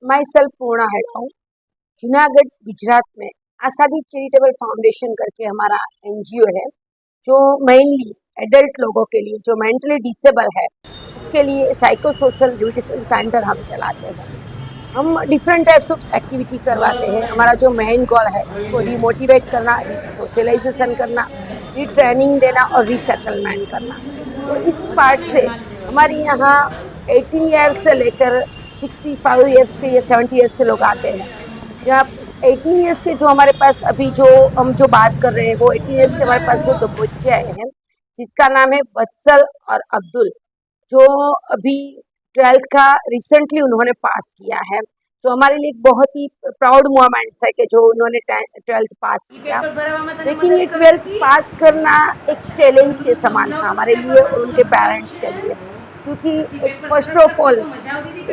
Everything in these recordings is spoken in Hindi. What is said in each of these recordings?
माई सेल्फ पूर्णा हेड हूँ। जूनागढ़ गुजरात में आसादी चैरिटेबल फाउंडेशन करके हमारा एनजीओ है, जो मेनली एडल्ट लोगों के लिए जो मेंटली डिसेबल है उसके लिए साइको सोशल रिहेबिलिटेशन सेंटर हम चलाते हैं। हम डिफरेंट टाइप्स ऑफ एक्टिविटी करवाते हैं। हमारा जो मेन गोल है उसको रिमोटिवेट करना, सोशलाइजेशन करना, रीट्रेनिंग देना और रीसेटलमेंट करना। तो इस पार्ट से हमारे यहाँ 18 ईयर्स से लेकर 65 ईयर्स के या 70 ईयर्स के लोग आते हैं। जहाँ 18 ईयर्स के जो हमारे पास अभी जो हम जो बात कर रहे हैं वो 18 ईयर्स के हमारे पास जो 2 बच्चे आए हैं, जिसका नाम है वत्सल और अब्दुल, जो अभी 12th का रिसेंटली उन्होंने पास किया है। तो हमारे लिए एक बहुत ही प्राउड मोमेंट्स है कि जो उन्होंने 12th पास किया। लेकिन ये 12th पास करना एक चैलेंज के समान था हमारे लिए और उनके पेरेंट्स के लिए, क्योंकि एक फर्स्ट ऑफ ऑल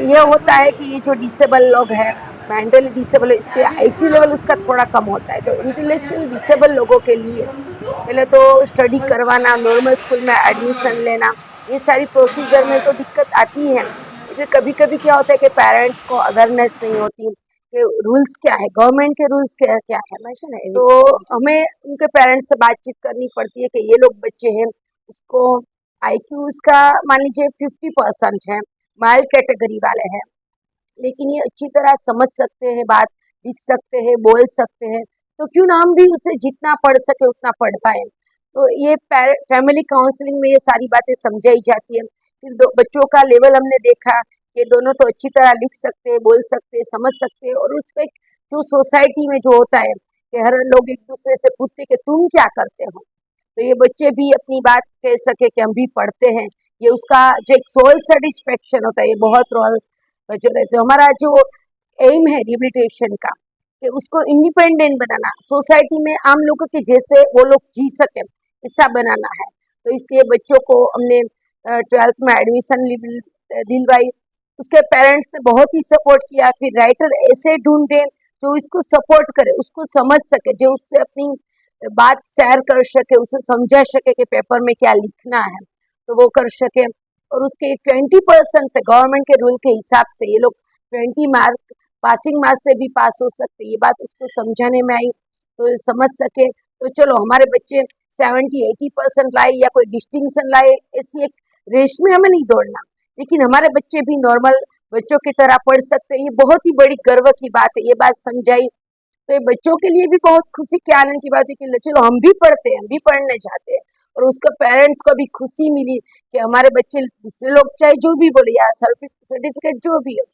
ये होता है कि ये जो डिसेबल लोग हैं, मेंटली डिसेबल, इसके आईक्यू लेवल उसका थोड़ा कम होता है। तो इंटेलेक्चुअल डिसेबल लोगों के लिए पहले तो स्टडी करवाना, नॉर्मल स्कूल में एडमिशन लेना, ये सारी प्रोसीजर में तो दिक्कत आती है। फिर कभी कभी क्या होता है कि पेरेंट्स को अवेयरनेस नहीं होती कि रूल्स क्या है, गवर्नमेंट के रूल्स क्या क्या है ना। तो हमें उनके पेरेंट्स से बातचीत करनी पड़ती है कि ये लोग बच्चे हैं, उसको आईक्यू उसका मान लीजिए 50% है, माइल्ड कैटेगरी वाले हैं, लेकिन ये अच्छी तरह समझ सकते हैं, बात लिख सकते हैं, बोल सकते हैं, तो क्यों ना हम भी उसे जितना पढ़ सके उतना पढ़ पाए। तो ये फैमिली काउंसलिंग में ये सारी बातें समझाई जाती है। फिर बच्चों का लेवल हमने देखा कि दोनों तो अच्छी तरह लिख सकते हैं, बोल सकते हैं, समझ सकते हैं, और उसका एक जो सोसाइटी में जो होता है कि हर लोग एक दूसरे से पूछते कि तुम क्या करते हो, तो ये बच्चे भी अपनी बात कह सके कि हम भी पढ़ते हैं। ये उसका जो एक सोल सेटिस्फेक्शन होता है, ये बहुत रोल जो रहते हैं। हमारा जो एम है रिहेबिलिटेशन का कि उसको इंडिपेंडेंट बनाना, सोसाइटी में आम लोगों के जैसे वो लोग जी सके ऐसा बनाना है। तो इसलिए बच्चों को हमने 12th में एडमिशन दिलवाई। उसके पेरेंट्स ने बहुत ही सपोर्ट किया। फिर राइटर ऐसे ढूंढे जो इसको सपोर्ट करे, उसको समझ सके, जो उससे अपनी बात शेयर कर सके, उसे समझा सके कि पेपर में क्या लिखना है, तो वो कर सके। और उसके 20% से गवर्नमेंट के रूल के हिसाब से ये लोग 20 मार्क पासिंग मार्क्स से भी पास हो सकते, ये बात उसको समझाने में आई तो समझ सके। तो चलो हमारे बच्चे 70-80% लाए या कोई डिस्टिंक्शन लाए, ऐसी एक रेस में हमें नहीं दौड़ना, लेकिन हमारे बच्चे भी नॉर्मल बच्चों की तरह पढ़ सकते हैं, ये बहुत ही बड़ी गर्व की बात है। ये बात समझाई तो ये बच्चों के लिए भी बहुत खुशी के आनंद की बात है कि चलो हम भी पढ़ते हैं, हम भी पढ़ने जाते हैं। और उसका पेरेंट्स को भी खुशी मिली कि हमारे बच्चे, दूसरे लोग चाहे जो भी बोले या सर्टिफिकेट जो भी हो,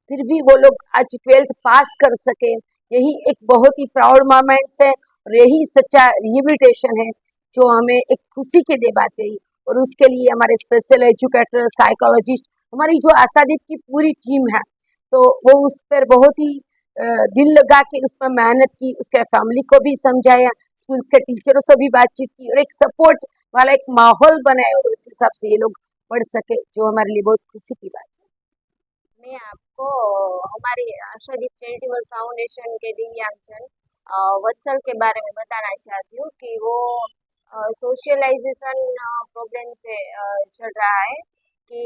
फिर भी वो लोग आज 12th पास कर सके, यही एक बहुत ही प्राउड मोमेंट्स है और यही सच्चा रिहेबिलिटेशन है जो हमें एक खुशी के दे बात है। और उसके लिए हमारे स्पेशल एजुकेटर, साइकोलॉजिस्ट, हमारी जो आसादीप की पूरी टीम है, तो वो उस पर बहुत ही दिल लगा के उसमें मेहनत की, उसके फैमिली को भी समझाया, स्कूल्स के टीचरों से भी बातचीत की और एक सपोर्ट वाला एक माहौल बनाया, और उस हिसाब से ये लोग पढ़ सके, जो हमारे लिए बहुत खुशी की बात है। मैं आपको हमारी आशादीप चैरिटेबल फाउंडेशन के दिव्यांगजन वत्सल के बारे में बताना चाहती हूँ कि वो सोशलाइजेशन प्रॉब्लम से चल रहा है कि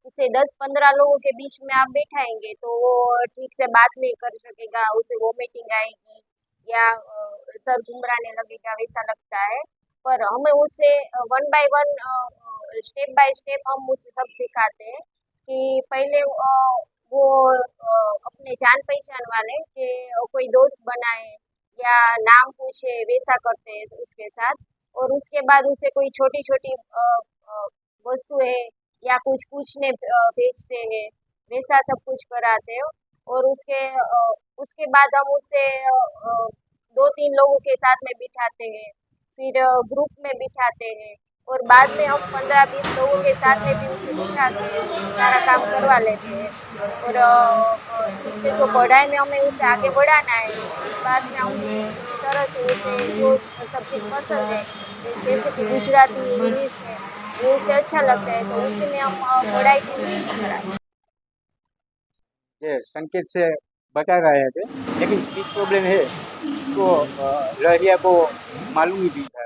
उसे 10-15 लोगों के बीच में आप बैठाएंगे तो वो ठीक से बात नहीं कर सकेगा, उसे वोमिटिंग आएगी या सर घुमराने लगेगा, वैसा लगता है। पर हमें उसे 1 बाय 1 स्टेप बाय स्टेप हम उसे सब सिखाते हैं कि पहले वो अपने जान पहचान वाले के कोई दोस्त बनाए या नाम पूछे, वैसा करते हैं उसके साथ। और उसके बाद उसे कोई छोटी छोटी वस्तु है या कुछ पूछने भेजते हैं, वैसा सब कुछ कराते हो। और उसके बाद हम उसे 2-3 लोगों के साथ में बिठाते हैं, फिर ग्रुप में बिठाते हैं, और बाद में हम 15-20 लोगों के साथ में भी उसे बिठा के सारा काम करवा लेते हैं। और उसके जो पढ़ाई में हमें उसे आगे बढ़ाना है, उस बात में हम किसी तरह से उसे जो सब्जेक्ट पसंद है, जैसे कि गुजराती, इंग्लिश है, वो उसे अच्छा लगता है, तो उसी में हम पढ़ाई भी उसकी कराते हैं। ये संकेत से बता रहे थे, लेकिन स्पीच प्रॉब्लम है, इसको लहरिया को मालूम ही नहीं था।